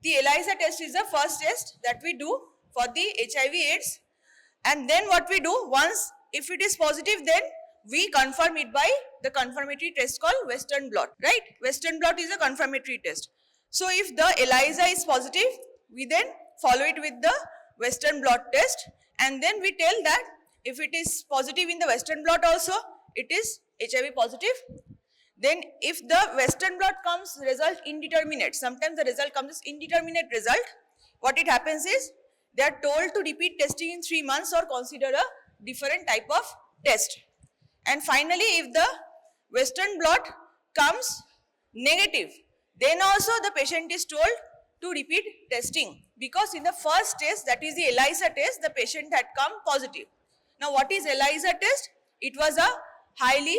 The ELISA test is the first test that we do for the HIV/AIDS, and then what we do, once if it is positive, then we confirm it by the confirmatory test called Western blot, right? Western blot is a confirmatory test. So if the ELISA is positive, we then follow it with the Western blot test, and then we tell that if it is positive in the Western blot also, it is HIV positive. Then if the Western blot comes result indeterminate, sometimes the result comes as indeterminate result, what it happens is they are told to repeat testing in 3 months or consider a different type of test. And finally, if the Western blot comes negative, then also the patient is told to repeat testing, because in the first test, that is the ELISA test, the patient had come positive. Now what is ELISA test? It was a highly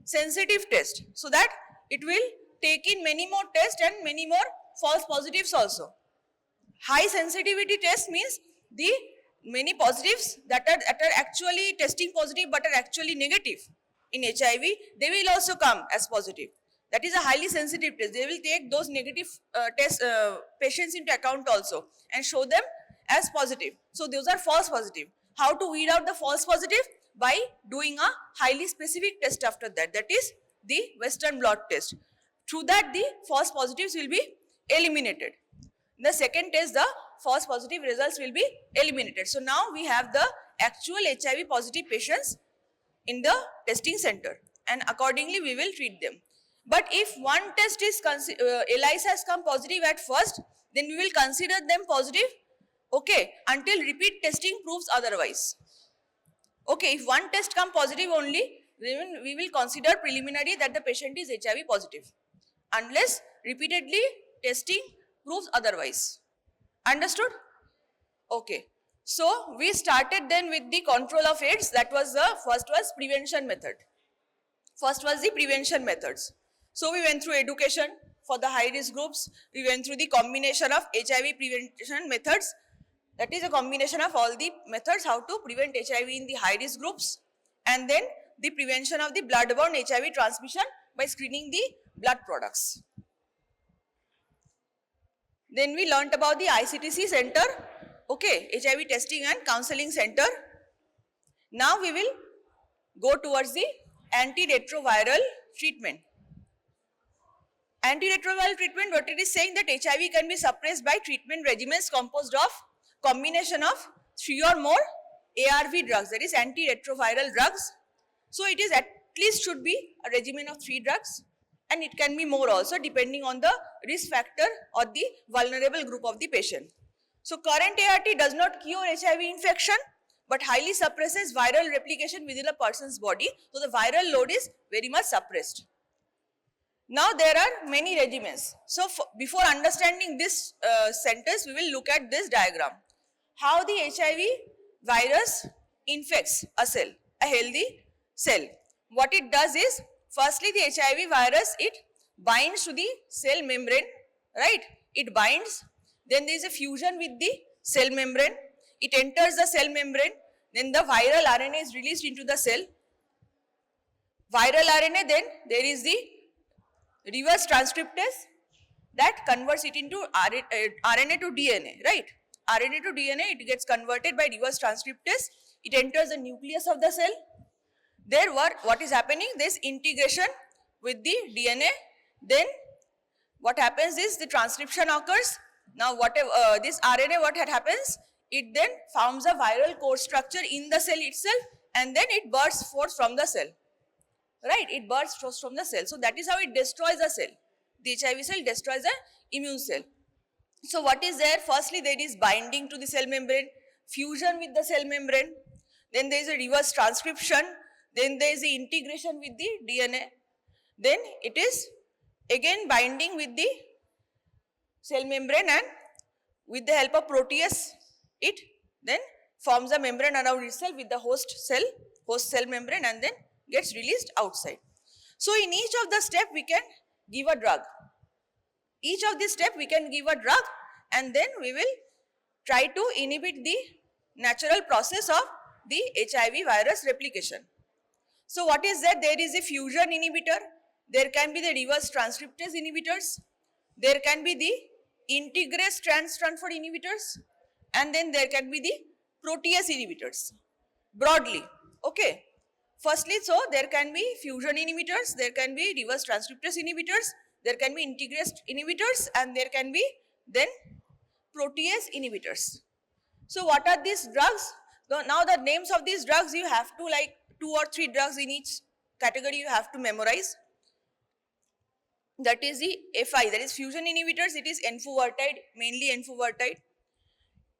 sensitive test, so that it will take in many more tests and many more false positives also. High sensitivity test means the many positives that are actually testing positive but are actually negative in HIV, they will also come as positive. That is a highly sensitive test. They will take those negative patients into account also and show them as positive. So those are false positive. How to weed out the false positive? By doing a highly specific test after that. That is the Western blot test. Through that, the false positives will be eliminated. In the second test, the false positive results will be eliminated. So now we have the actual HIV positive patients in the testing center, and accordingly we will treat them. But if one test is ELISA has come positive at first, then we will consider them positive, okay, until repeat testing proves otherwise. Okay, if one test come positive only, then we will consider preliminary that the patient is HIV positive, unless repeatedly testing proves otherwise. Understood? Okay. So we started then with the control of AIDS. That was the first was prevention method. First was the prevention methods. So we went through education for the high risk groups. We went through the combination of HIV prevention methods. That is a combination of all the methods how to prevent HIV in the high risk groups, and then the prevention of the bloodborne HIV transmission by screening the blood products. Then we learnt about the ICTC center, okay, HIV testing and counseling center. Now we will go towards the antiretroviral treatment. Antiretroviral treatment, what it is saying, that HIV can be suppressed by treatment regimens composed of combination of 3 or more ARV drugs, that is antiretroviral drugs. So it is at least should be a regimen of 3 drugs, and it can be more also depending on the risk factor or the vulnerable group of the patient. So current ART does not cure HIV infection, but highly suppresses viral replication within a person's body. So the viral load is very much suppressed. Now there are many regimens. So before understanding this sentence, we will look at this diagram. How the HIV virus infects a cell, a healthy cell. What it does is, firstly the HIV virus, it binds to the cell membrane, right? It binds, then there is a fusion with the cell membrane. It enters the cell membrane, then the viral RNA is released into the cell. Viral RNA, then there is the reverse transcriptase that converts it into RNA to DNA, right? RNA to DNA, it gets converted by reverse transcriptase. It enters the nucleus of the cell. There what is happening? This integration with the DNA. Then what happens is the transcription occurs. Now whatever this RNA, what happens? It then forms a viral core structure in the cell itself, and then it bursts forth from the cell. Right? It bursts forth from the cell. So that is how it destroys the cell. The HIV cell destroys the immune cell. So what is there? Firstly, there is binding to the cell membrane, fusion with the cell membrane, then there is a reverse transcription, then there is the integration with the DNA, then it is again binding with the cell membrane, and with the help of protease, it then forms a membrane around itself with the host cell membrane, and then gets released outside. So in each of the step we can give a drug. Each of these steps we can give a drug, and then we will try to inhibit the natural process of the HIV virus replication. So what is that? There is a fusion inhibitor, there can be the reverse transcriptase inhibitors, there can be the integrase trans transfer inhibitors, and then there can be the protease inhibitors, broadly, okay. Firstly, so there can be fusion inhibitors, there can be reverse transcriptase inhibitors, there can be integrase inhibitors, and there can be then protease inhibitors. So what are these drugs? Now the names of these drugs, you have to, like 2 or 3 drugs in each category you have to memorize. That is the FI, that is fusion inhibitors, it is enfuvirtide, mainly enfuvirtide.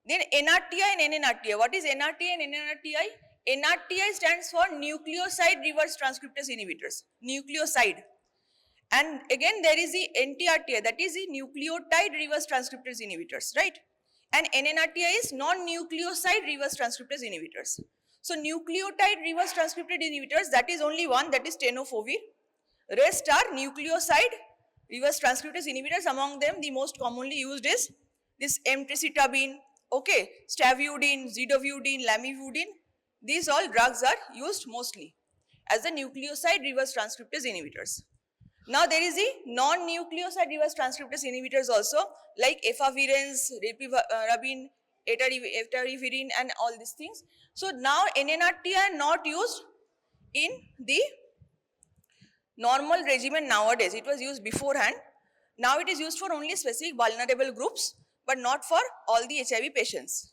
Then NRTI and NNRTI. What is NRTI and NNRTI? NRTI stands for nucleoside reverse transcriptase inhibitors, nucleoside. And again there is the NTRTI, that is the nucleotide reverse transcriptase inhibitors, right? And NNRTI is non-nucleoside reverse transcriptase inhibitors. So nucleotide reverse transcriptase inhibitors, that is only one, that is tenofovir. Rest are nucleoside reverse transcriptase inhibitors. Among them, the most commonly used is this emtricitabine, okay, stavudine, zidovudine, lamivudine. These all drugs are used mostly as the nucleoside reverse transcriptase inhibitors. Now there is the non-nucleoside reverse transcriptase inhibitors also, like efavirenz, ripivirine, etavirenz, and all these things. So now NNRT are not used in the normal regimen nowadays. It was used beforehand. Now it is used for only specific vulnerable groups, but not for all the HIV patients.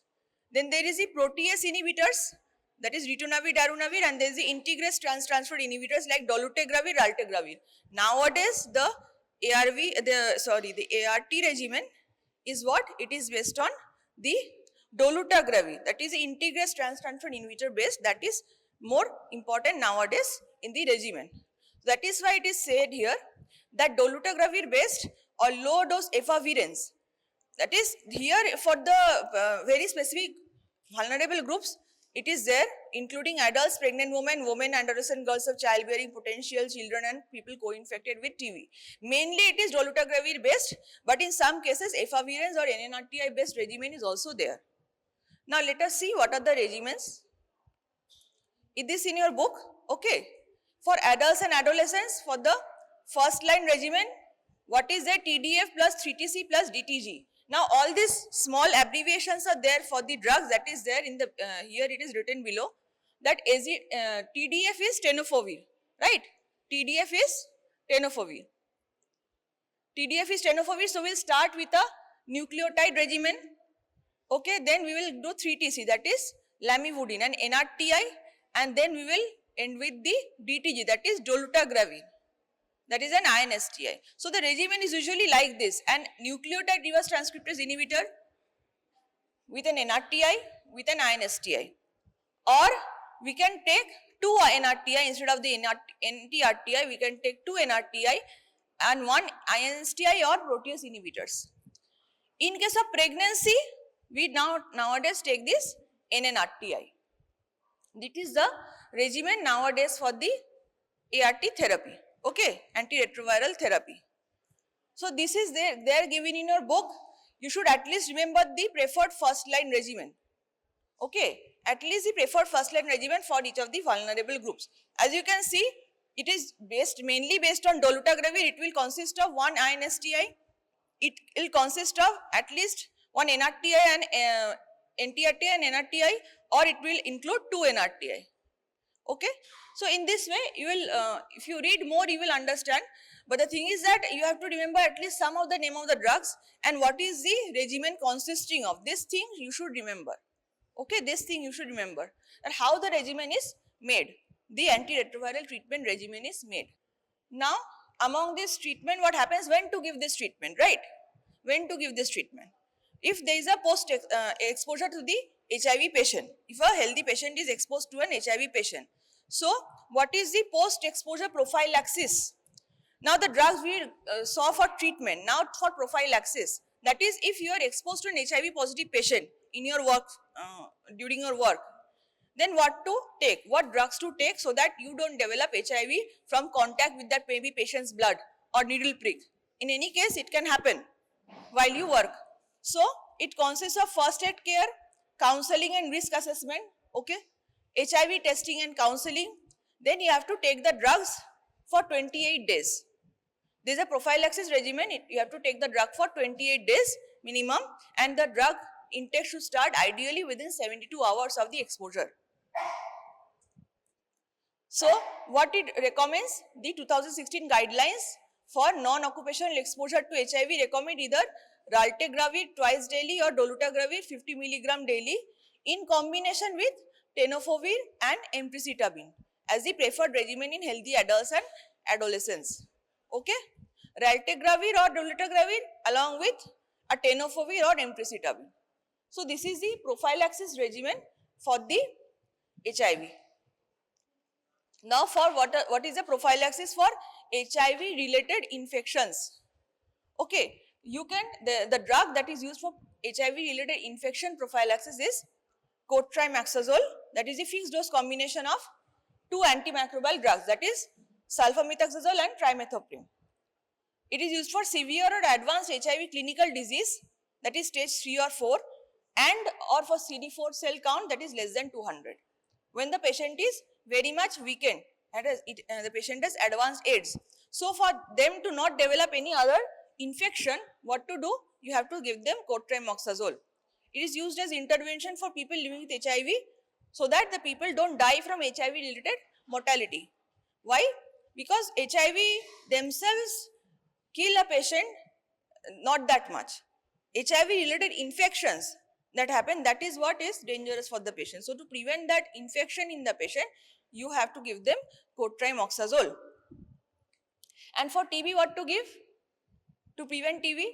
Then there is the protease inhibitors, that is ritonavir, darunavir, and there is the integrase transfer inhibitors like dolutegravir, raltegravir. Nowadays the ART regimen is what? It is based on the dolutegravir, that is the integrase transfer inhibitor based, that is more important nowadays in the regimen. That is why it is said here that dolutegravir based or low dose efavirenz, that is here for the very specific vulnerable groups, it is there, including adults, pregnant women, adolescent girls of childbearing potential, children, and people co-infected with TB. Mainly it is dolutegravir based, but in some cases efavirenz or NNRTI based regimen is also there. Now let us see what are the regimens. Is this in your book? Okay. For adults and adolescents, for the first line regimen, what is there? TDF plus 3TC plus DTG. Now all these small abbreviations are there for the drugs, that is there in the, here it is written below, that TDF is tenofovir, right? TDF is tenofovir. TDF is tenofovir, so we will start with a nucleotide regimen, okay, then we will do 3TC, that is lamivudine, and NRTI, and then we will end with the DTG, that is dolutegravir. That is an INSTI. So the regimen is usually like this: an nucleotide reverse transcriptase inhibitor with an NRTI with an INSTI, or we can take 2 NRTI instead of the NTRTI. We can take 2 NRTI and 1 INSTI or protease inhibitors. In case of pregnancy, we nowadays take this NNRTI. This is the regimen nowadays for the ART therapy. Okay, antiretroviral therapy. So this is there given in your book. You should at least remember the preferred first line regimen. Okay, at least the preferred first line regimen for each of the vulnerable groups. As you can see, it is mainly based on dolutegravir. It will consist of 1 INSTI. It will consist of at least 1 NRTI and NTRTI and NRTI, or it will include 2 NRTI. Okay, so in this way you will, if you read more, you will understand. But the thing is that you have to remember at least some of the name of the drugs and what is the regimen consisting of. This thing you should remember. Okay, this thing you should remember, that how the regimen is made. The antiretroviral treatment regimen is made. Now, among this treatment, what happens? When to give this treatment, right? When to give this treatment? If there is a post exposure to the HIV patient, if a healthy patient is exposed to an HIV patient, so what is the post exposure prophylaxis? Now the drugs we saw for treatment, now for prophylaxis, that is if you are exposed to an HIV positive patient in your work, during your work, then what to take, what drugs to take so that you don't develop HIV from contact with that maybe patient's blood or needle prick. In any case, it can happen while you work. So it consists of first aid care, counseling and risk assessment, okay, HIV testing and counseling. Then you have to take the drugs for 28 days. There is a prophylaxis regimen. You have to take the drug for 28 days minimum, and the drug intake should start ideally within 72 hours of the exposure. So what it recommends, the 2016 guidelines for non-occupational exposure to HIV recommend either raltegravir twice daily or dolutegravir 50 mg daily in combination with tenofovir and emtricitabine as the preferred regimen in healthy adults and adolescents. Okay, raltegravir or dolutegravir along with a tenofovir or emtricitabine. So this is the prophylaxis regimen for the HIV. Now for what is the prophylaxis for HIV related infections? Okay, you can, the drug that is used for HIV related infection prophylaxis is cotrimoxazole, that is a fixed dose combination of two antimicrobial drugs, that is sulfamethoxazole and trimethoprim. It is used for severe or advanced HIV clinical disease, that is stage 3 or 4, and or for CD4 cell count that is less than 200. When the patient is very much weakened and the patient has advanced AIDS. So for them to not develop any other infection, what to do? You have to give them cotrimoxazole. It is used as intervention for people living with HIV so that the people don't die from HIV related mortality. Why? Because HIV themselves kill a patient not that much. HIV related infections that happen, that is what is dangerous for the patient. So to prevent that infection in the patient, you have to give them cotrimoxazole. And for TB, what to give? To prevent TB?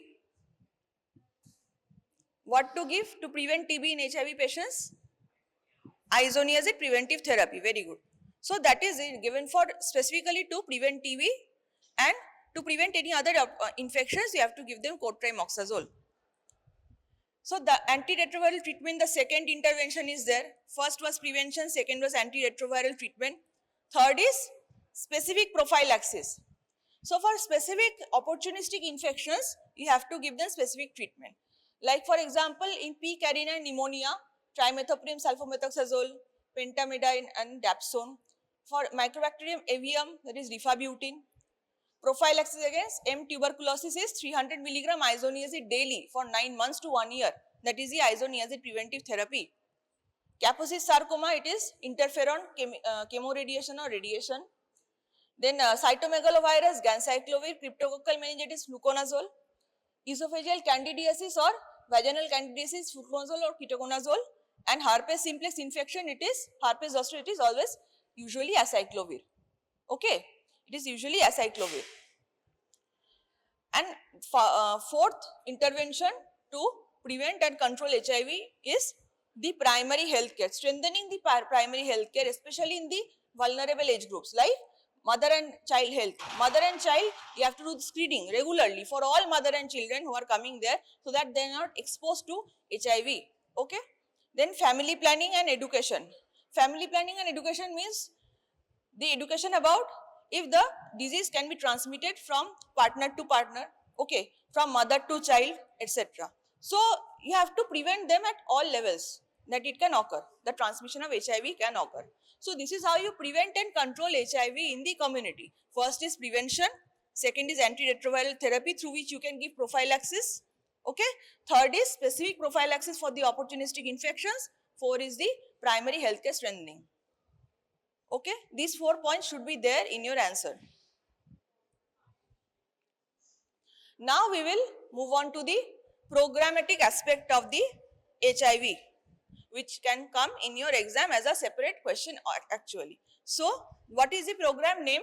What to give to prevent TB in HIV patients? Isoniazid preventive therapy. Very good. So that is given for specifically to prevent TB, and to prevent any other infections, you have to give them cotrimoxazole. So the antiretroviral treatment, the second intervention is there. First was prevention, second was antiretroviral treatment. Third is specific prophylaxis. So for specific opportunistic infections, you have to give them specific treatment. Like for example, in P. carinae pneumonia, trimethoprim, sulfamethoxazole, pentamidine and dapsone. For Mycobacterium avium, that is rifabutin. Prophylaxis against M. tuberculosis is 300 mg isoniazid daily for 9 months to 1 year. That is the isoniazid preventive therapy. Kaposi sarcoma, it is interferon chemoradiation or radiation. Then cytomegalovirus, ganciclovir, cryptococcal meningitis, fluconazole. Esophageal candidiasis or vaginal candidiasis, fluconazole or ketoconazole. And herpes simplex infection, it is herpes zoster, it is always usually acyclovir. Okay. It is usually acyclovir. And fourth intervention to prevent and control HIV is the primary health care, strengthening the primary health care, especially in the vulnerable age groups like mother and child health. Mother and child, you have to do screening regularly for all mother and children who are coming there so that they are not exposed to HIV. Okay. Then family planning and education. Family planning and education means the education about if the disease can be transmitted from partner to partner, okay, from mother to child, etc. So you have to prevent them at all levels that it can occur. The transmission of HIV can occur. So this is how you prevent and control HIV in the community. First is prevention. Second is antiretroviral therapy through which you can give prophylaxis. Okay. Third is specific prophylaxis for the opportunistic infections. Fourth is the primary healthcare strengthening. Okay, these 4 points should be there in your answer. Now we will move on to the programmatic aspect of the HIV, which can come in your exam as a separate question actually. So, what is the program name?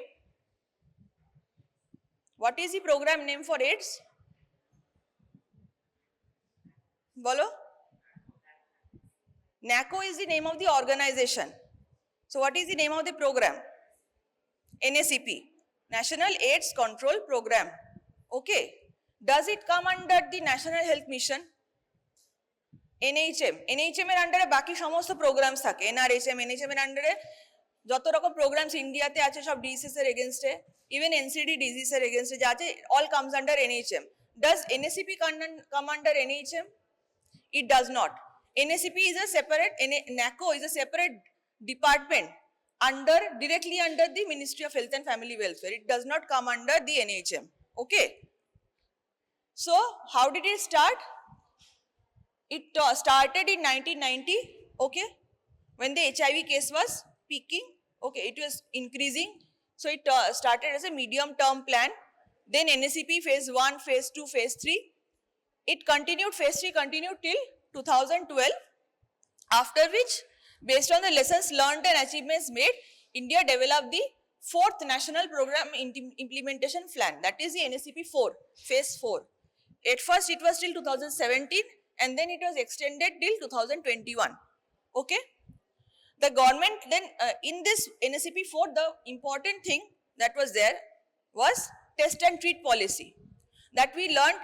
What is the program name for AIDS? Bolo? NACO is the name of the organization. So what is the name of the program? NACP, National AIDS Control Program. Okay. Does it come under the National Health Mission? NHM. NHM এর আন্ডারে বাকি সমস্ত programs থাকে। NRHM, NHM এর আন্ডারে যত রকম programs ইন্ডিয়াতে আছে সব ডিজিজেস এর এগেইনস্টে, ইভেন NCD ডিজিজ এর এগেইনস্টে যা আছে all comes under NHM. Does NACP come under NHM? It does not. NACP is a separate, NACO is a separate department directly under the Ministry of Health and Family Welfare. It does not come under the NHM. Okay. So how did it start? It started in 1990, okay, when the HIV case was peaking, okay, it was increasing. So it started as a medium term plan. Then NACP phase 1, phase 2, phase 3. It continued, phase 3 continued till 2012, after which, based on the lessons learned and achievements made, India developed the fourth national program implementation plan, that is the NACP 4, phase 4. At first it was till 2017 and then it was extended till 2021. Okay. The government then in this NACP 4, the important thing that was there was test and treat policy that we learned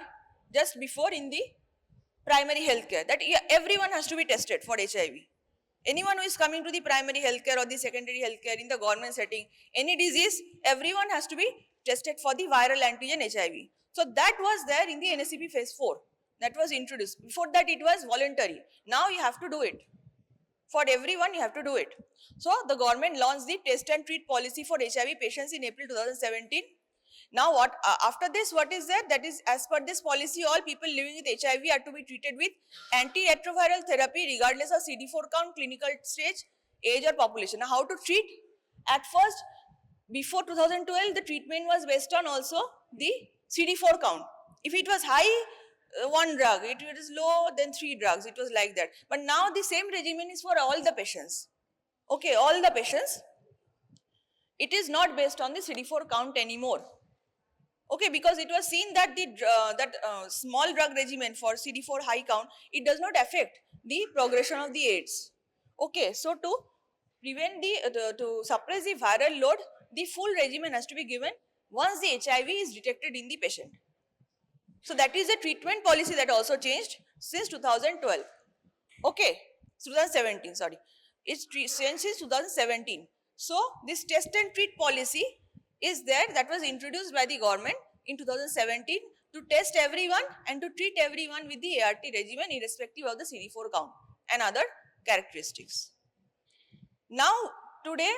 just before in the primary healthcare, that everyone has to be tested for HIV. Anyone who is coming to the primary healthcare or the secondary healthcare in the government setting, any disease, everyone has to be tested for the viral antigen HIV. So that was there in the NACP phase 4. That was introduced. Before that it was voluntary. Now you have to do it. For everyone you have to do it. So the government launched the test and treat policy for HIV patients in April 2017. Now what after this, what is there? That is, as per this policy, all people living with HIV are to be treated with antiretroviral therapy regardless of CD4 count, clinical stage, age or population. Now how to treat? At first, before 2012, the treatment was based on also the CD4 count. If it was high, one drug. If it is low, then 3 drugs. It was like that. But now the same regimen is for all the patients. Okay, all the patients. It is not based on the CD4 count anymore. Okay, because it was seen that the small drug regimen for CD4 high count, it does not affect the progression of the AIDS. Okay, so to prevent to suppress the viral load, the full regimen has to be given once the HIV is detected in the patient. So that is the treatment policy that also changed since 2012. Okay, 2017, sorry. It's changed since 2017. So this test and treat policy is there, that was introduced by the government in 2017 to test everyone and to treat everyone with the ART regimen irrespective of the CD4 count and other characteristics. Now today,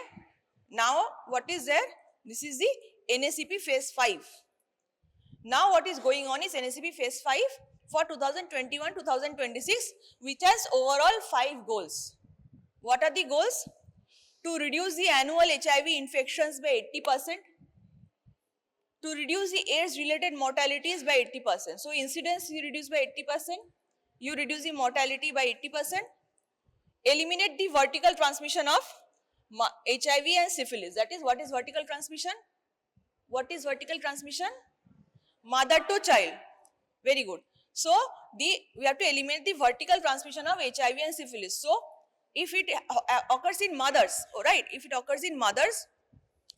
now what is there? This is the NACP phase 5. Now what is going on is NACP phase 5 for 2021-2026, which has overall 5 goals. What are the goals? To reduce the annual HIV infections by 80%, to reduce the AIDS-related mortalities by 80%. So incidence you reduce by 80%, you reduce the mortality by 80%, eliminate the vertical transmission of HIV and syphilis. That is, what is vertical transmission? What is vertical transmission? Mother to child. Very good. So we have to eliminate the vertical transmission of HIV and syphilis. So if it occurs in mothers, right? If it occurs in mothers,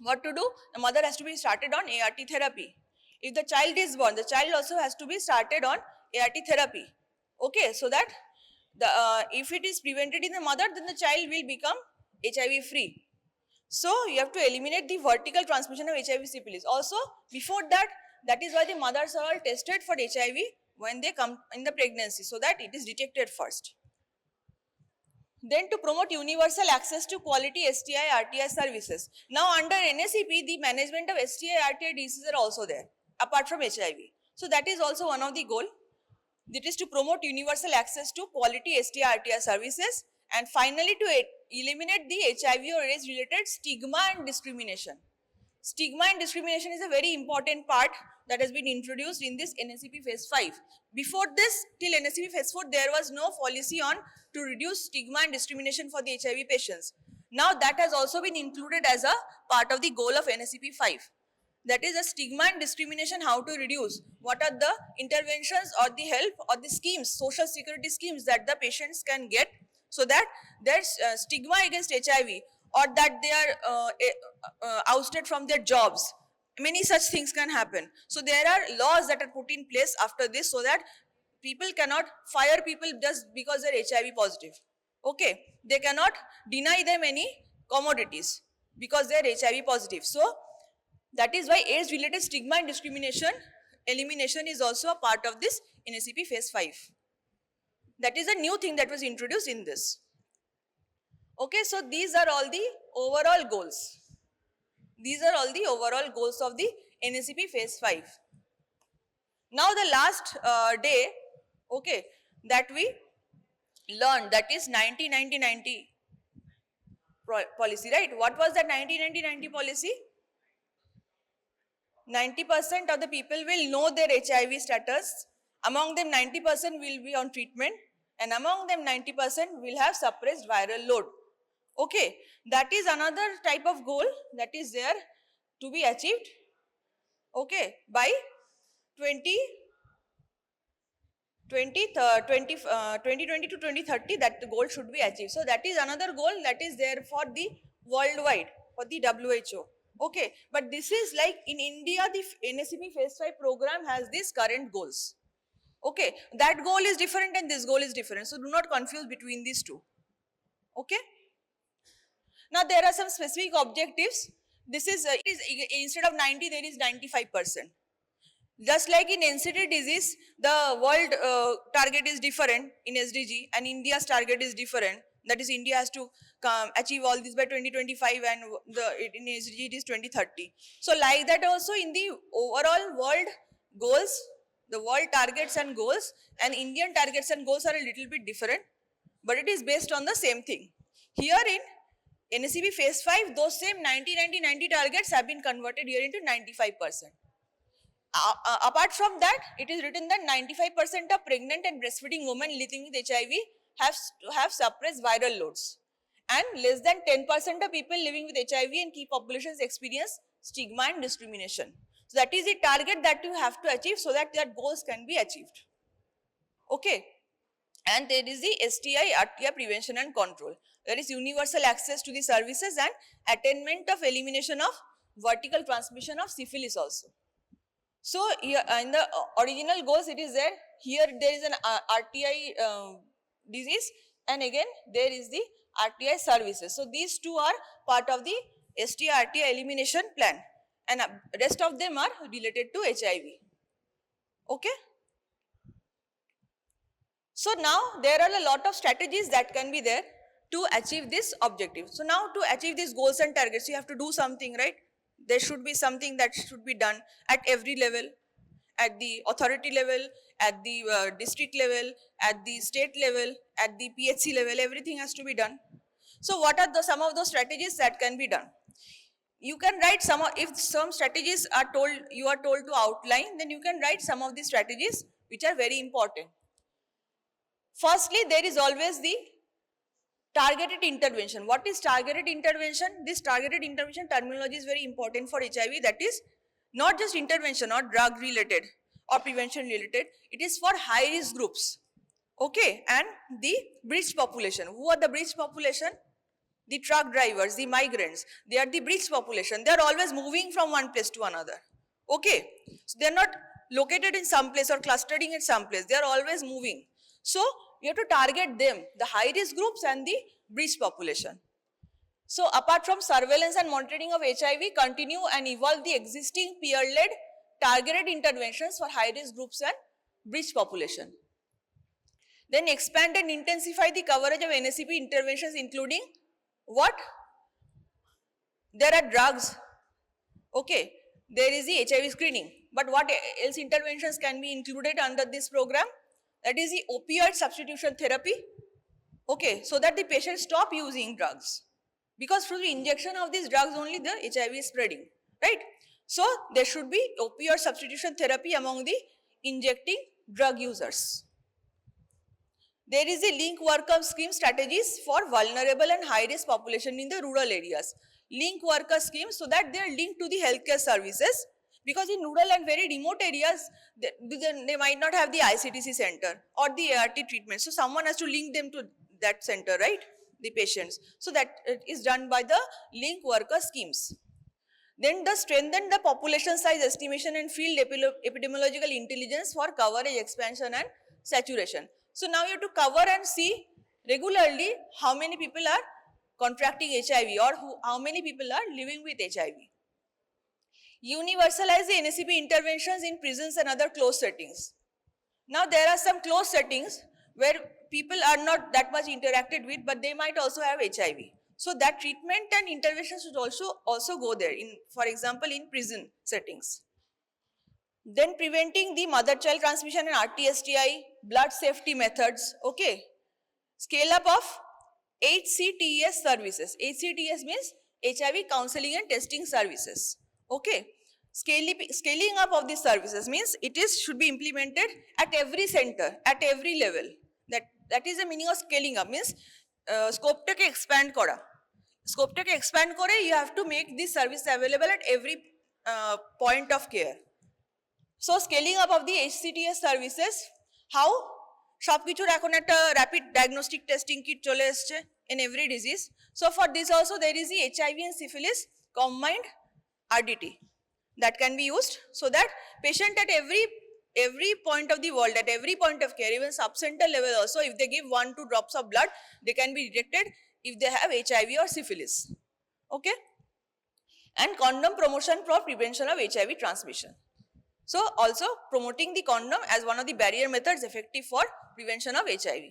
what to do? The mother has to be started on ART therapy. If the child is born, the child also has to be started on ART therapy. Okay, so that the if it is prevented in the mother, then the child will become HIV free. So you have to eliminate the vertical transmission of HIV syphilis. Also, before that, that is why the mothers are all tested for HIV when they come in the pregnancy, so that it is detected first. Then to promote universal access to quality STI RTI services. Now under NACP, the management of STI RTI diseases are also there, apart from HIV. So that is also one of the goal. That is to promote universal access to quality STI RTI services, and finally to eliminate the HIV or AIDS related stigma and discrimination. Stigma and discrimination is a very important part that has been introduced in this NACP phase 5. Before this, till NACP phase 4, there was no policy on to reduce stigma and discrimination for the HIV patients. Now that has also been included as a part of the goal of NACP 5. That is a stigma and discrimination, how to reduce. What are the interventions or the help or the schemes, social security schemes that the patients can get, so that their stigma against HIV or that they are ousted from their jobs. Many such things can happen. So there are laws that are put in place after this, so that people cannot fire people just because they're HIV positive. Okay, they cannot deny them any commodities because they're HIV positive. So that is why AIDS related stigma and discrimination elimination is also a part of this NACP phase 5. That is a new thing that was introduced in this. Okay, so these are all the overall goals. These are all the overall goals of the NACP phase 5. Now the last day, okay, that we learned, that is 90-90-90 policy, right? What was that 90-90-90 policy? 90% of the people will know their HIV status. Among them, 90% will be on treatment, and among them, 90% will have suppressed viral load. Okay, that is another type of goal that is there to be achieved. Okay, by 20 2020 to 2030, that the goal should be achieved. So that is another goal that is there for the worldwide, for the WHO. Okay, but this is like in India, the NACP Phase 5 program has these current goals. Okay, that goal is different and this goal is different. So do not confuse between these two. Okay. Now there are some specific objectives. This is, instead of 90, there is 95%. Just like in NCT disease, the world target is different in SDG and India's target is different. That is, India has to achieve all this by 2025 and in SDG it is 2030. So like that also in the overall world goals, the world targets and goals and Indian targets and goals are a little bit different, but it is based on the same thing. Here in NACP Phase 5, those same 90-90-90 targets have been converted here into 95%. Apart from that, it is written that 95% of pregnant and breastfeeding women living with HIV have suppressed viral loads, and less than 10% of people living with HIV and key populations experience stigma and discrimination. So that is the target that you have to achieve so that goals can be achieved. Okay. And there is the STI, RTI prevention and control. There is universal access to the services and attainment of elimination of vertical transmission of syphilis also. So here, in the original goals it is there. Here there is an RTI disease, and again there is the RTI services. So these two are part of the STI RTI elimination plan, and rest of them are related to HIV. Okay. So now there are a lot of strategies that can be there to achieve this objective. So now to achieve these goals and targets, you have to do something, right? There should be something that should be done at every level, at the authority level, at the district level, at the state level, at the PHC level, everything has to be done. So what are some of those strategies that can be done? You can write if some strategies are you are told to outline, then you can write some of these strategies which are very important. Firstly, there is always the targeted intervention. What is targeted intervention? This targeted intervention terminology is very important for HIV. That is not just intervention or drug related or prevention related. It is for high risk groups. Okay, and the breached population. Who are the breached population? The truck drivers, the migrants. They are the breached population. They are always moving from one place to another. Okay, so they are not located in some place or clustering in some place. They are always moving. So you have to target them, the high risk groups and the breached population. So apart from surveillance and monitoring of HIV, continue and evolve the existing peer-led targeted interventions for high risk groups and breached population. Then expand and intensify the coverage of NACP interventions, including what? There are drugs. Okay, there is the HIV screening. But what else interventions can be included under this program? That is the opioid substitution therapy. Okay, so that the patients stop using drugs. Because through the injection of these drugs only the HIV is spreading, right? So there should be opioid substitution therapy among the injecting drug users. There is a link worker scheme strategies for vulnerable and high risk population in the rural areas. Link worker schemes so that they are linked to the healthcare services, because in rural and very remote areas, they might not have the ICTC center or the ART treatment. So someone has to link them to that center, right? The patients. So that is done by the link worker schemes. Then strengthen the population size estimation and field epidemiological intelligence for coverage, expansion and saturation. So now you have to cover and see regularly how many people are contracting HIV or how many people are living with HIV. Universalize the NACP interventions in prisons and other closed settings. Now there are some closed settings where people are not that much interacted with, but they might also have HIV. So that treatment and intervention should also go there, for example, in prison settings. Then preventing the mother-child transmission and RT-STI, blood safety methods, okay. Scale up of HCTS services. HCTS means HIV counseling and testing services. Okay. Scaling up of these services means it is should be implemented at every center, at every level. That is the meaning of scaling up, means scope take expand kora. Scope take expand kore, you have to make this service available at every point of care. So scaling up of the HCTS services, how? সবকিছুর এখন একটা rapid diagnostic testing kit চলে এসছে in every disease. So for this also there is the HIV and syphilis combined RDT that can be used, so that patient at every point of the world, at every point of care, even sub-center level also, if they give 1-2 drops of blood, they can be detected if they have HIV or syphilis. Okay? And condom promotion for prevention of HIV transmission. So also promoting the condom as one of the barrier methods effective for prevention of HIV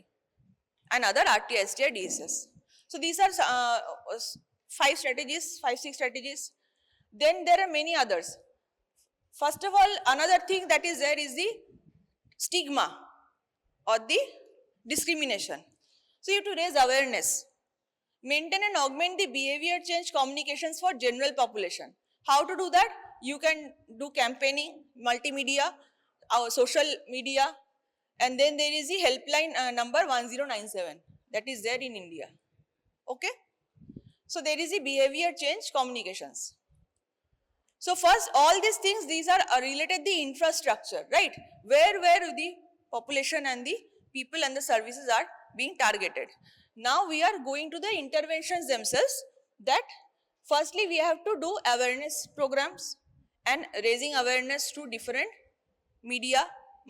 and other RT, STI, DSS. So these are 5-6 strategies. Then there are many others. First of all, another thing that is there is the stigma or the discrimination. So you have to raise awareness. Maintain and augment the behavior change communications for general population. How to do that? You can do campaigning, multimedia, our social media, and then there is the helpline number 1097 that is there in India. Okay? So there is the behavior change communications. So first, all these things, these are related the infrastructure, right? Where the population and the people and the services are being targeted. Now we are going to the interventions themselves, that firstly we have to do awareness programs and raising awareness through different media,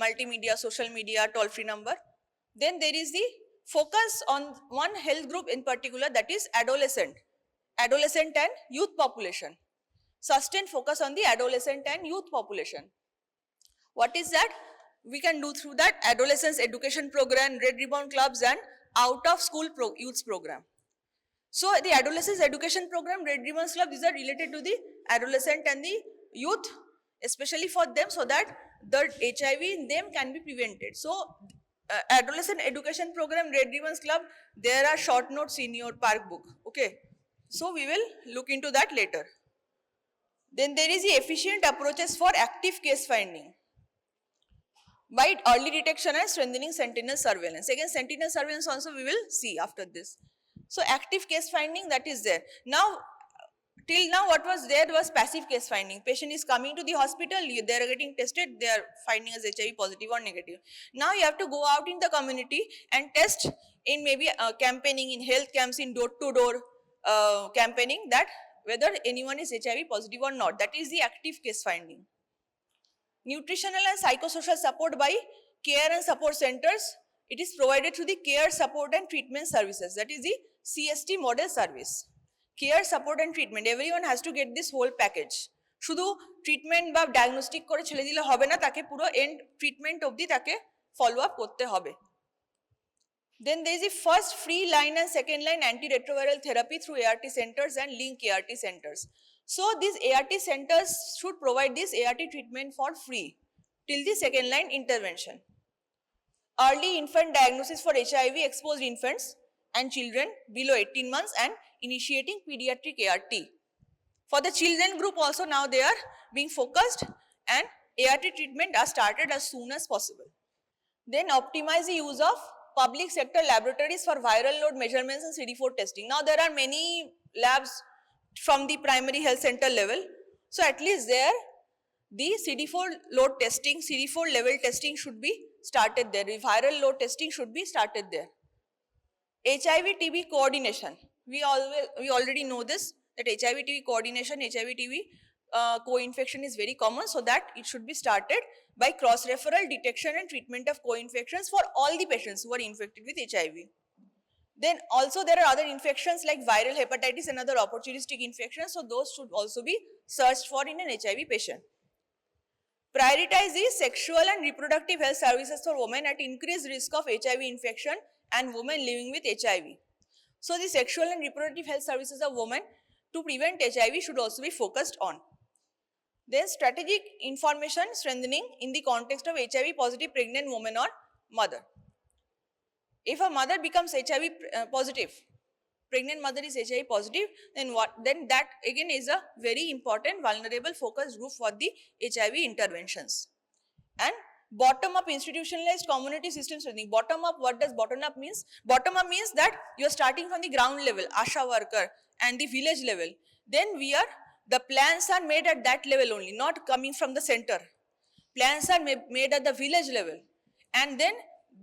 multimedia, social media, toll-free number. Then there is the focus on one health group in particular, that is adolescent and youth population. Sustained focus on the adolescent and youth population. What is that? We can do through that adolescence education program, Red Ribbon clubs, and out of school youth program. So the adolescence education program, Red Ribbon club, these are related to the adolescent and the youth, especially for them, so that the HIV in them can be prevented. So adolescent education program, Red Ribbon club, there are short notes in your park book. Okay, so we will look into that later. Then there is the efficient approaches for active case finding by early detection and strengthening sentinel surveillance. Again, sentinel surveillance also we will see after this. So active case finding, that is there. Now, till now what was there was passive case finding. Patient is coming to the hospital, they are getting tested, they are finding as HIV positive or negative. Now you have to go out in the community and test in maybe campaigning, in health camps, in door-to-door campaigning, that whether anyone is HIV positive or not. That is the active case finding. Nutritional and psychosocial support by care and support centers. It is provided through the care, support and treatment services. That is the CST model service. Care, support and treatment. Everyone has to get this whole package. শুধু treatment বা diagnostic করে ছেড়ে দিলে হবে না, তাকে পুরো and treatment অবধি তাকে ফলো আপ করতে হবে। Then there is the first free line and second line antiretroviral therapy through ART centers and link ART centers. So these ART centers should provide this ART treatment for free till the second line intervention. Early infant diagnosis for HIV exposed infants and children below 18 months and initiating pediatric ART. For the children group also, now they are being focused and ART treatment are started as soon as possible. Then optimize the use of public sector laboratories for viral load measurements and CD4 testing. Now there are many labs from the primary health center level. So at least there, the CD4 load testing, CD4 level testing should be started there. The viral load testing should be started there. HIV TB coordination. We already know this, that HIV TB coordination, HIV TB co-infection is very common, so that it should be started by cross-referral detection and treatment of co-infections for all the patients who are infected with HIV. Then also there are other infections like viral hepatitis and other opportunistic infections, so those should also be searched for in an HIV patient. Prioritize the sexual and reproductive health services for women at increased risk of HIV infection and women living with HIV. So the sexual and reproductive health services of women to prevent HIV should also be focused on. Then strategic information strengthening in the context of HIV positive pregnant woman or mother. If a mother becomes HIV positive, pregnant mother is HIV positive, then what? Then that again is a very important vulnerable focus group for the HIV interventions. And bottom up institutionalized community system strengthening. Bottom up, what does bottom up means? Bottom up means that you are starting from the ground level, ASHA worker, and the village level. Then the plans are made at that level only, not coming from the center. Plans are made at the village level, and then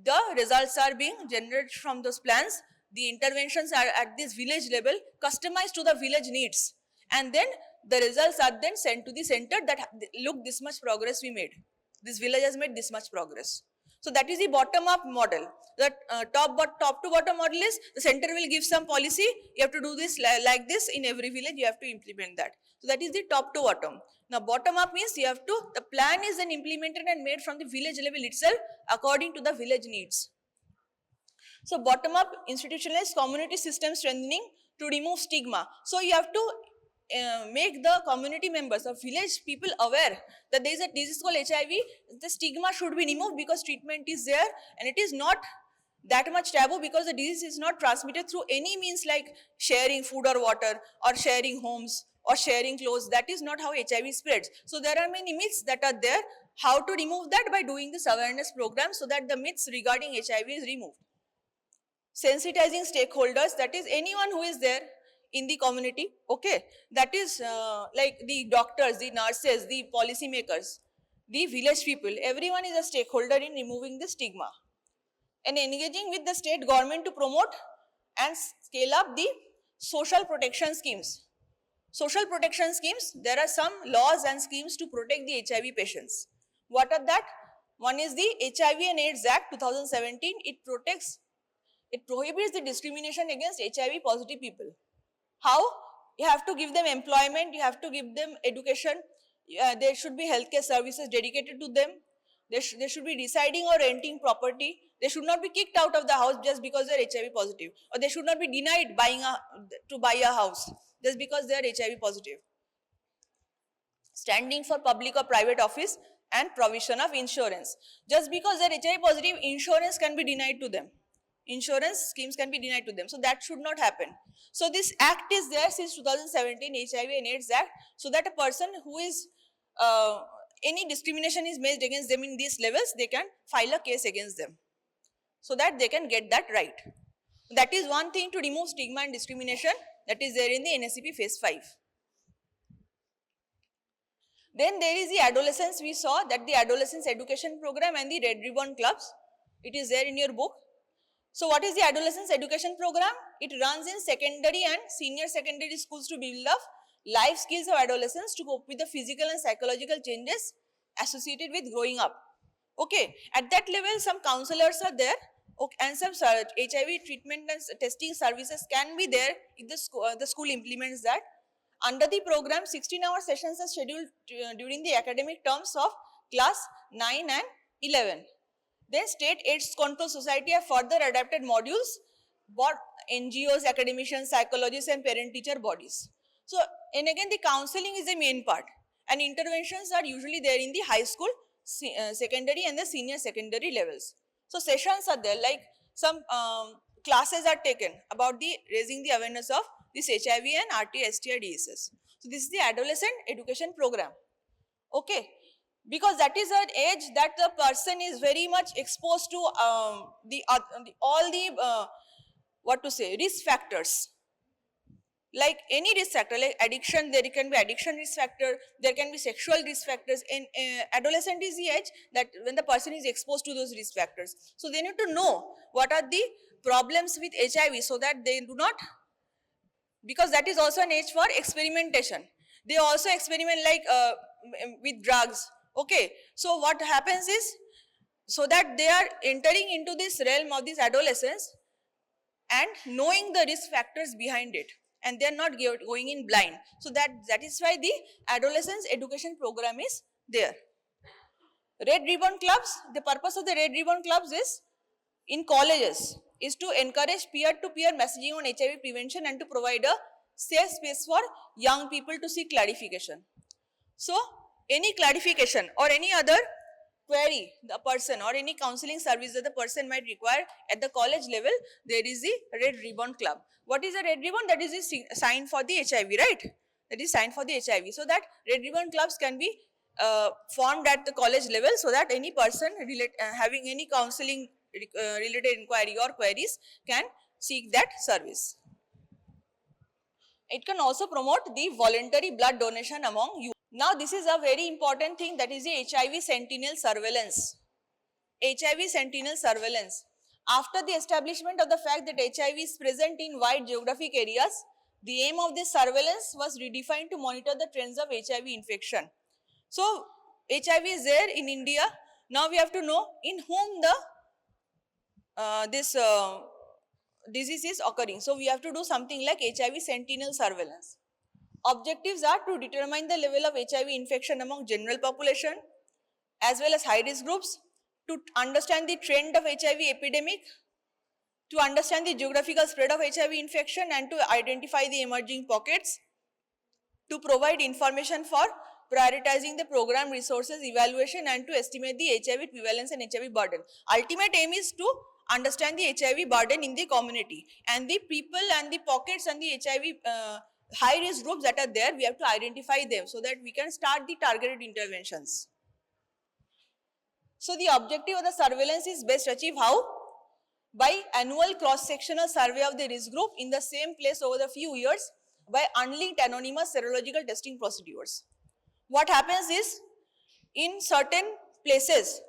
the results are being generated from those plans. The interventions are at this village level, customized to the village needs, and then the results are then sent to the center that look, this much progress we made. This village has made this much progress. So that is the bottom up model. The top to bottom model is the center will give some policy. You have to do this like this in every village. You have to implement that. So that is the top to bottom. Now bottom up means you have to, the plan is then implemented and made from the village level itself according to the village needs. So bottom up institutionalized community system strengthening to remove stigma. So you have to make the community members or village people aware that there is a disease called HIV. The stigma should be removed because treatment is there, and it is not that much taboo because the disease is not transmitted through any means like sharing food or water or sharing homes or sharing clothes. That is not how HIV spreads. So there are many myths that are there. How to remove that? By doing this awareness program so that the myths regarding HIV is removed. Sensitizing stakeholders, that is anyone who is there in the community, okay, that is like the doctors, the nurses, the policymakers, the village people, everyone is a stakeholder in removing the stigma. And engaging with the state government to promote and scale up the social protection schemes. Social protection schemes, there are some laws and schemes to protect the HIV patients. What are that? One is the HIV and AIDS Act 2017. It prohibits the discrimination against HIV positive people. How? You have to give them employment, you have to give them education, there should be healthcare services dedicated to them, they should be residing or renting property, they should not be kicked out of the house just because they are HIV positive, or they should not be denied to buy a house just because they are HIV positive. Standing for public or private office and provision of insurance. Just because they are HIV positive, insurance can be denied to them. Insurance schemes can be denied to them. So that should not happen. So this act is there since 2017, HIV and AIDS Act, so that a person who is, any discrimination is made against them in these levels, they can file a case against them so that they can get that right. That is one thing to remove stigma and discrimination that is there in the NSCP phase 5. Then there is the adolescence. We saw that the adolescence education program and the Red Ribbon clubs, it is there in your book. So what is the adolescence education program? It runs in secondary and senior secondary schools to build up life skills of adolescents to cope with the physical and psychological changes associated with growing up. Okay, at that level some counselors are there, okay, and some HIV treatment and testing services can be there if the school implements that. Under the program, 16-hour sessions are scheduled during the academic terms of class 9 and 11. Then State AIDS Control Society have further adapted modules for NGOs, academicians, psychologists and parent-teacher bodies. So, and again the counseling is the main part, and interventions are usually there in the high school, secondary and the senior secondary levels. So sessions are there, like some classes are taken about the raising the awareness of this HIV and RT, STI, DSS. So this is the adolescent education program. Okay, because that is an age that the person is very much exposed to all the risk factors. Like any risk factor, like addiction, there can be addiction risk factor, there can be sexual risk factors. In adolescent is the age that when the person is exposed to those risk factors. So they need to know what are the problems with HIV so that they do not, because that is also an age for experimentation. They also experiment like with drugs. Okay, so what happens is, so that they are entering into this realm of this adolescence and knowing the risk factors behind it, and they are not going in blind. So that is why the adolescence education program is there. Red Ribbon clubs, the purpose of the Red Ribbon clubs is in colleges is to encourage peer-to-peer messaging on HIV prevention and to provide a safe space for young people to seek clarification. So any clarification or any other query the person or any counseling service that the person might require at the college level, there is the Red Ribbon Club. What is a Red Ribbon? That is the sign for the HIV, right? That is sign for the HIV. So that Red Ribbon Clubs can be formed at the college level, so that any person having any counseling related inquiry or queries can seek that service. It can also promote the voluntary blood donation among youth. Now this is a very important thing, that is the HIV sentinel surveillance. HIV sentinel surveillance. After the establishment of the fact that HIV is present in wide geographic areas, the aim of this surveillance was redefined to monitor the trends of HIV infection. So HIV is there in India. Now we have to know in whom the disease is occurring. So we have to do something like HIV sentinel surveillance. Objectives are to determine the level of HIV infection among general population as well as high risk groups, to understand the trend of HIV epidemic, to understand the geographical spread of HIV infection and to identify the emerging pockets, to provide information for prioritizing the program resources evaluation and to estimate the HIV prevalence and HIV burden. Ultimate aim is to understand the HIV burden in the community, and the people and the pockets and the HIV high risk groups that are there, we have to identify them so that we can start the targeted interventions. So the objective of the surveillance is best achieved how? By annual cross-sectional survey of the risk group in the same place over the few years by unlinked anonymous serological testing procedures. What happens is, in certain places,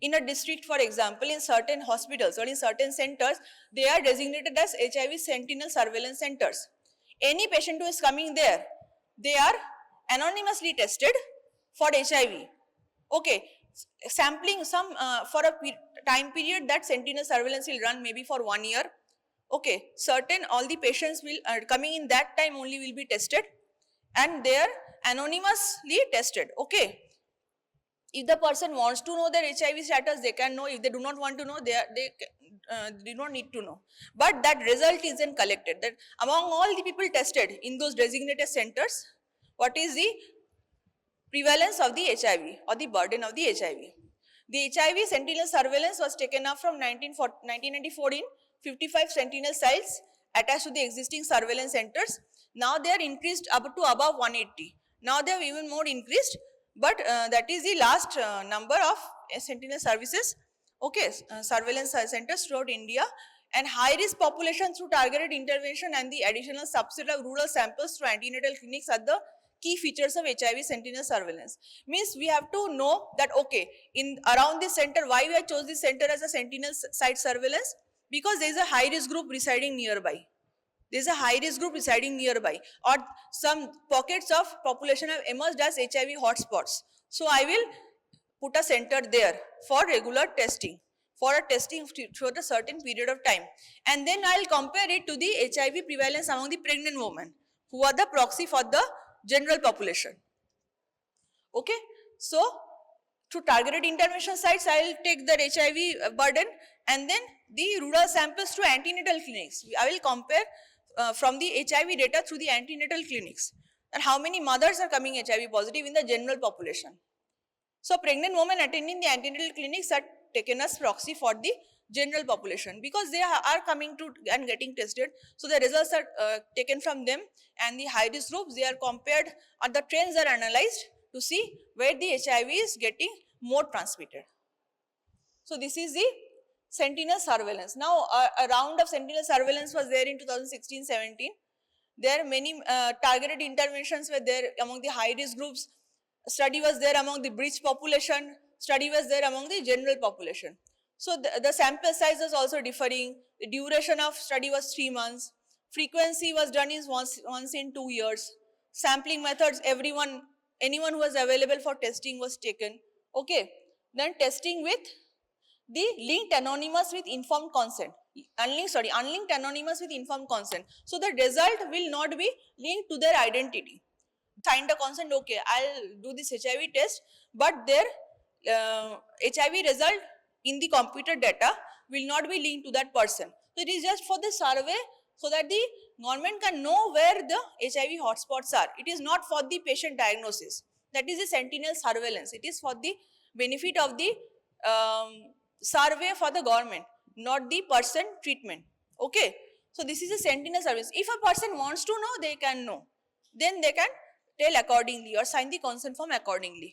in a district for example, in certain hospitals or in certain centers, they are designated as HIV sentinel surveillance centers. Any patient who is coming there, they are anonymously tested for HIV. Okay, sampling some for a time period, that sentinel surveillance will run maybe for 1 year. Okay, certain all the patients will coming in that time only will be tested, and they are anonymously tested. Okay, if the person wants to know their HIV status, they can know. If they do not want to know, they do not need to know. But that result is then collected, that among all the people tested in those designated centers, what is the prevalence of the HIV or the burden of the HIV. The HIV sentinel surveillance was taken up from 1994 in 55 sentinel sites attached to the existing surveillance centers. Now they are increased up to above 180. Now they have even more increased, but that is the last number of sentinel services, okay, surveillance centers throughout India, and high risk population through targeted intervention and the additional subset of rural samples through antenatal clinics are the key features of HIV sentinel surveillance. Means we have to know that, okay, in around this center, why we have chose this center as a sentinel site surveillance? Because there is a high risk group residing nearby. There is a high risk group residing nearby, or some pockets of population have emerged as HIV hotspots. So I will put a center there for regular testing, for a testing for a certain period of time. And then I'll compare it to the HIV prevalence among the pregnant women, who are the proxy for the general population. Okay, so through targeted intervention sites, I'll take the HIV burden, and then the rural samples to antenatal clinics. I will compare from the HIV data through the antenatal clinics, and how many mothers are coming HIV positive in the general population. So pregnant women attending the antenatal clinics are taken as proxy for the general population, because they are coming to and getting tested. So the results are taken from them, and the high risk groups, they are compared, or the trends are analyzed to see where the HIV is getting more transmitted. So this is the sentinel surveillance. Now a round of sentinel surveillance was there in 2016-17. There are many targeted interventions were there among the high risk groups. Study was there among the breech population. Study was there among the general population. So the sample size was also differing. The duration of study was 3 months. Frequency was done is once in 2 years. Sampling methods, anyone who was available for testing was taken. Okay. Then testing with the linked anonymous with informed consent. Unlinked anonymous with informed consent. So the result will not be linked to their identity. Signed a consent, okay, I'll do this HIV test, but their HIV result in the computer data will not be linked to that person. So it is just for the survey, so that the government can know where the HIV hotspots are. It is not for the patient diagnosis. That is the sentinel surveillance. It is for the benefit of the survey for the government, not the person treatment. Okay, so this is a sentinel service. If a person wants to know, they can know, then they can tell accordingly or sign the consent form accordingly.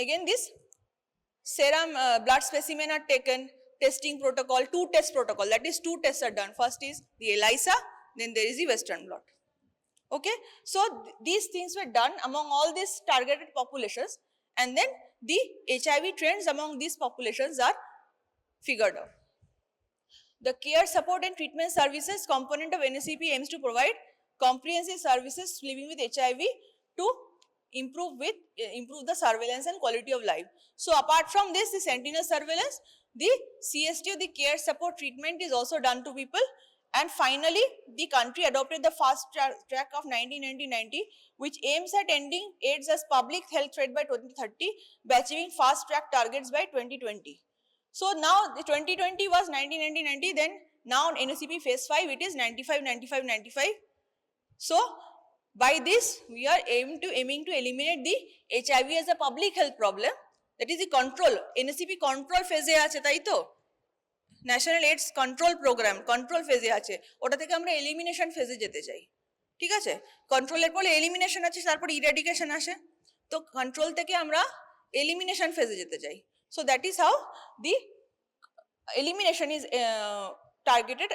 Again, this serum blood specimen are taken, testing protocol, 2 test protocol, that is 2 tests are done. First is the ELISA, then there is the Western blot. Okay, so these things were done among all these targeted populations, and then the HIV trends among these populations are figured out. The care, support and treatment services component of NSCP aims to provide comprehensive services living with HIV to improve the surveillance and quality of life. So apart from this, the sentinel surveillance, the CST, the care, support, treatment is also done to people. And finally, the country adopted the fast track of 1990, which aims at ending AIDS as public health threat by 2030 by achieving fast track targets by 2020. So now the 2020 was 1990, then now NSCP phase 5, it is 95, 95, 95. So by this, we are aiming to eliminate the HIV as a public health problem. That is the control. NSCP control phase e ache tai to. National AIDS control program control ফেজে আছে, ওটা থেকে আমরা elimination ফেজে যেতে চাই। ঠিক আছে, কন্ট্রোলের পরে এলিমিনেশন আছে, তারপর ইরাডিকেশন আসে, তো কন্ট্রোল থেকে আমরা এলিমিনেশন ফেজে যেতে চাই। So that is how the elimination is targeted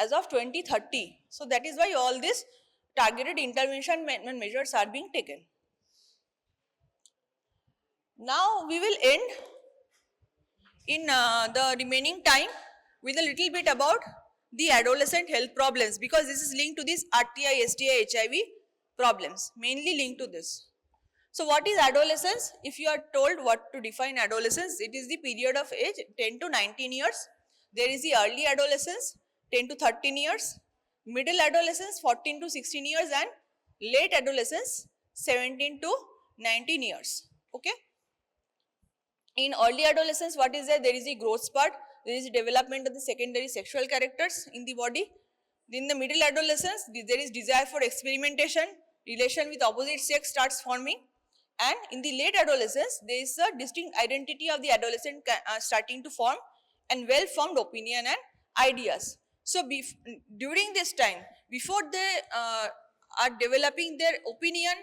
as of 2030. So that is why all these targeted intervention measures are being taken. Now we will end in the remaining time with a little bit about the adolescent health problems, because this is linked to this RTI, STI, HIV problems, mainly linked to this. So what is adolescence? If you are told what to define adolescence, it is the period of age 10 to 19 years. There is the early adolescence 10 to 13 years, middle adolescence 14 to 16 years, and late adolescence 17 to 19 years. Okay. In early adolescence, what is there? There is the growth spurt, there is the development of the secondary sexual characters in the body. In the middle adolescence, there is desire for experimentation, relation with opposite sex starts forming, and in the late adolescence, there is a distinct identity of the adolescent starting to form, and well-formed opinion and ideas. So during this time, before they are developing their opinion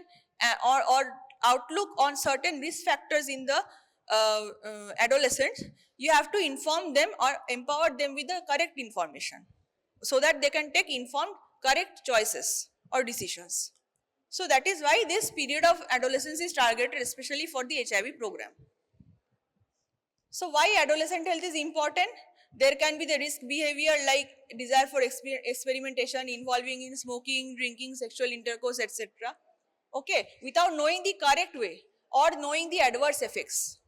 or outlook on certain risk factors in the adolescents, you have to inform them or empower them with the correct information so that they can take informed, correct choices or decisions. So that is why this period of adolescence is targeted especially for the HIV program. So why adolescent health is important? There can be the risk behavior like desire for experimentation involving in smoking, drinking, sexual intercourse, etc. Okay, without knowing the correct way or knowing the adverse effects.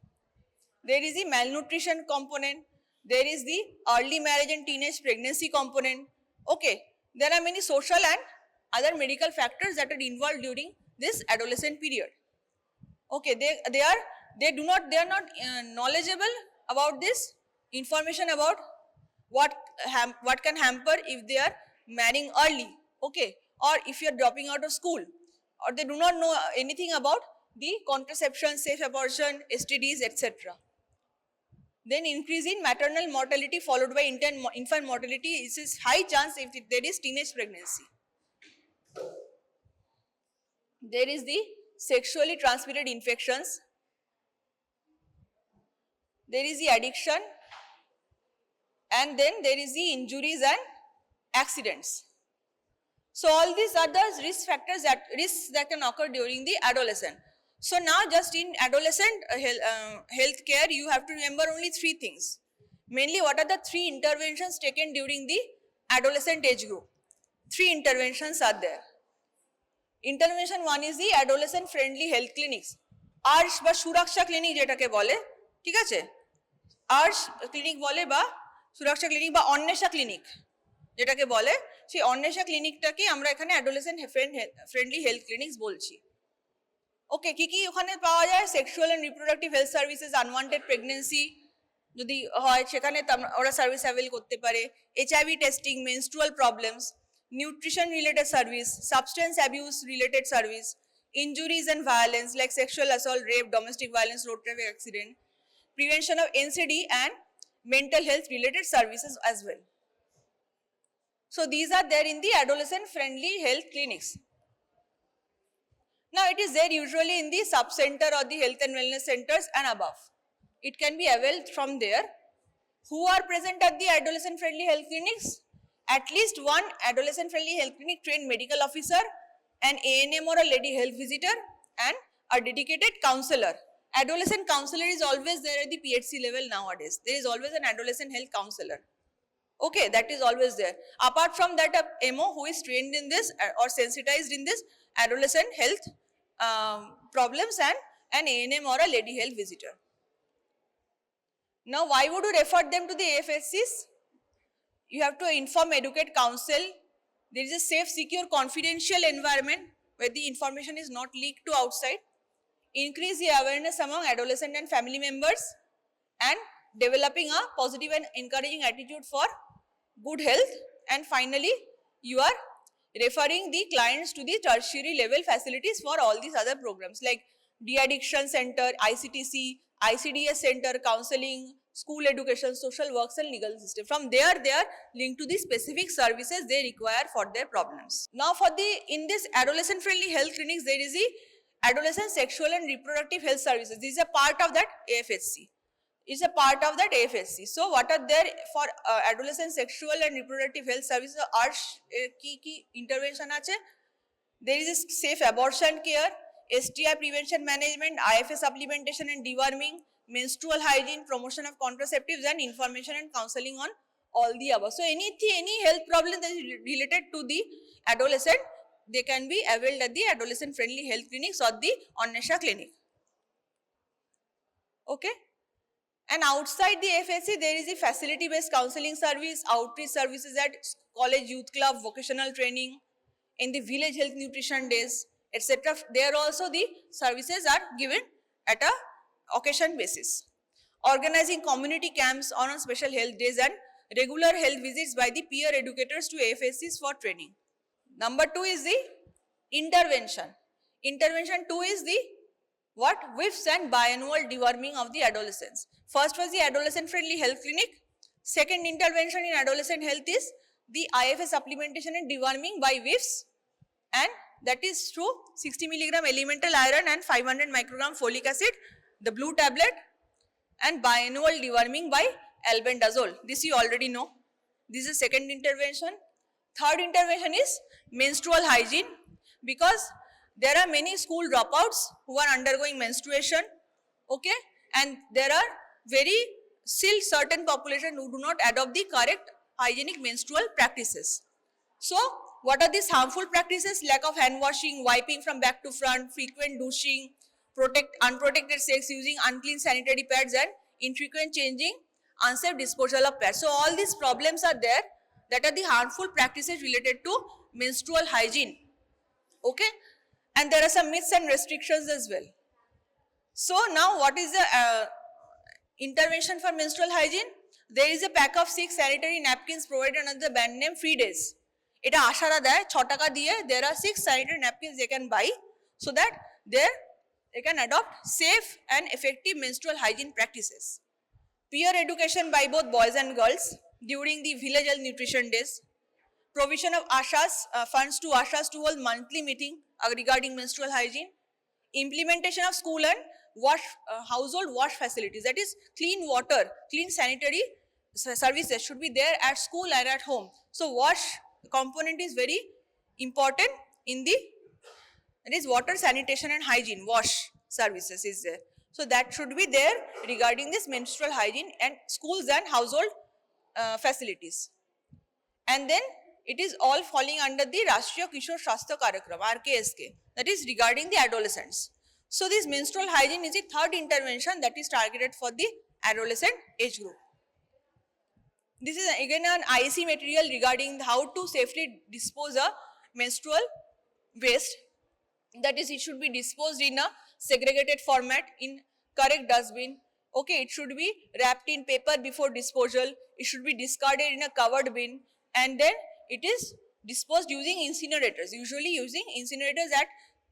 There is the malnutrition component, there is the early marriage and teenage pregnancy component. Okay, there are many social and other medical factors that are involved during this adolescent period. Okay, they are not knowledgeable about this information about what can hamper if they are marrying early. Okay, or if you are dropping out of school, or they do not know anything about the contraception, safe abortion, STDs, etc. Then increase in maternal mortality followed by infant mortality is high chance if there is teenage pregnancy. There is the sexually transmitted infections, there is the addiction, and then there is the injuries and accidents. So all these are the risks that can occur during the adolescent. So now just in adolescent health care, you have to remember only 3 things. Mainly, what are the 3 interventions taken during the adolescent age group? 3 interventions are there. Intervention 1 is the adolescent friendly health clinics. ARSH বা সুরক্ষা clinic যেটাকে বলে, ঠিক আছে, ARSH clinic বলে বা সুরক্ষা clinic বা অন্বেষা ক্লিনিক যেটাকে বলে, সেই অন্বেষা ক্লিনিকটাকে আমরা এখানে অ্যাডোলেসেন্ট ফ্রেন্ডলি হেলথ ক্লিনিক্স বলছি। ওকে, কি কি ওখানে পাওয়া যায়? Sexual and reproductive health services, unwanted pregnancy যদি হয় সেখানে ওরা সার্ভিস অ্যাভেল করতে পারে, HIV testing, menstrual problems, nutrition related service, substance abuse related service, injuries and violence like sexual assault, rape, domestic violence, road traffic accident, prevention of NCD and mental health related services as well. So these are there in the adolescent friendly health clinics. Now it is there usually in the sub-center or the health and wellness centers and above. It can be availed from there. Who are present at the adolescent friendly health clinics? At least one adolescent friendly health clinic trained medical officer, an ANM or a lady health visitor, and a dedicated counselor. Adolescent counselor is always there at the PHC level nowadays. There is always an adolescent health counselor. Okay, that is always there. Apart from that, a MO who is trained in this or sensitized in this adolescent health problems, and an ANM or a lady health visitor. Now, why would you refer them to the AFSCs? You have to inform, educate, counsel. There is a safe, secure, confidential environment where the information is not leaked to outside. Increase the awareness among adolescent and family members, and developing a positive and encouraging attitude for good health. And finally, you are referring the clients to the tertiary level facilities for all these other programs like de-addiction center, ICTC, ICDS center, counseling, school education, social works and legal system. From there, they are linked to the specific services they require for their problems. Now in this adolescent friendly health clinics, there is the adolescent sexual and reproductive health services. This is a part of that AFSC. Is a part of that AFSC. So what are there for adolescent sexual and reproductive health services? Are key intervention ache. There is a safe abortion care, STI prevention management, IFS supplementation and deworming, menstrual hygiene, promotion of contraceptives, and information and counseling on all the above. So any health problem that is related to the adolescent, they can be availed at the adolescent friendly health clinics or the Annasha clinic. Okay. And outside the FSC, there is a facility-based counseling service, outreach services at college, youth club, vocational training, in the village health nutrition days, etc. There also the services are given at a occasion basis. Organizing community camps on special health days and regular health visits by the peer educators to AFSCs for training. Number 2 is the intervention. Intervention 2 is the what? WIFs and biannual deworming of the adolescents. First was the adolescent friendly health clinic. Second intervention in adolescent health is the IFS supplementation and deworming by WIFs, and that is through 60 milligram elemental iron and 500 microgram folic acid, the blue tablet, and biannual deworming by albendazole. This you already know. This is second intervention. Third intervention is menstrual hygiene, because there are many school dropouts who are undergoing menstruation, okay, and there are still certain population who do not adopt the correct hygienic menstrual practices. So, what are these harmful practices? Lack of hand washing, wiping from back to front, frequent douching, unprotected sex, using unclean sanitary pads, and infrequent changing, unsafe disposal of pads. So, all these problems are there that are the harmful practices related to menstrual hygiene, okay. And there are some myths and restrictions as well. So now what is the intervention for menstrual hygiene? There is a pack of 6 sanitary napkins provided under the brand name Free Days. Eta ashara day 6 taka diye, there are 6 sanitary napkins they can buy, so that they can adopt safe and effective menstrual hygiene practices. Peer education by both boys and girls during the village health nutrition days. Provision of ASHAs, funds to ASHAs to hold monthly meeting regarding menstrual hygiene. Implementation of school and household wash facilities, that is clean water, clean sanitary services should be there at school and at home. So wash component is very important in the, it is water, sanitation and hygiene, wash services is there. So that should be there regarding this menstrual hygiene and schools and household facilities. And then it is all falling under the Rashtriya Kishor Shastha Karyakram, RKSK, that is regarding the adolescents. So this menstrual hygiene is the third intervention that is targeted for the adolescent age group. This is again an IEC material regarding how to safely dispose of menstrual waste, that is it should be disposed in a segregated format in correct dustbin. Okay, it should be wrapped in paper before disposal, it should be discarded in a covered bin, and then it is disposed using incinerators, usually using incinerators at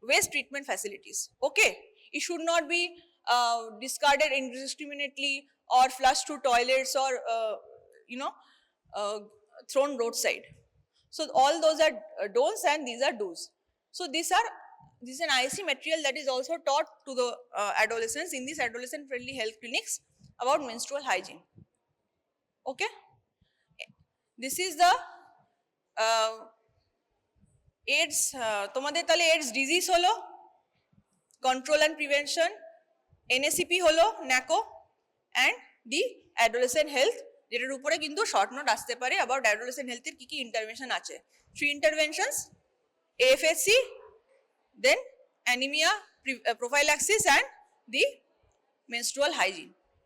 waste treatment facilities. Okay, it should not be discarded indiscriminately or flushed to toilets or you know thrown roadside. So all those are don'ts and these are do's. So this is an IC material that is also taught to the adolescents in these adolescent friendly health clinics about menstrual hygiene. Okay, this is the AIDS তোমাদের তাহলে AIDS disease হলো, control and prevention, NACP হলো NACO and the adolescent health, যেটার উপরে কিন্তু short note আসতে পারে about adolescent হেলথের কি কি ইন্টারভেনশন আছে। 3 interventions, AFSC, then anemia prophylaxis and the menstrual hygiene.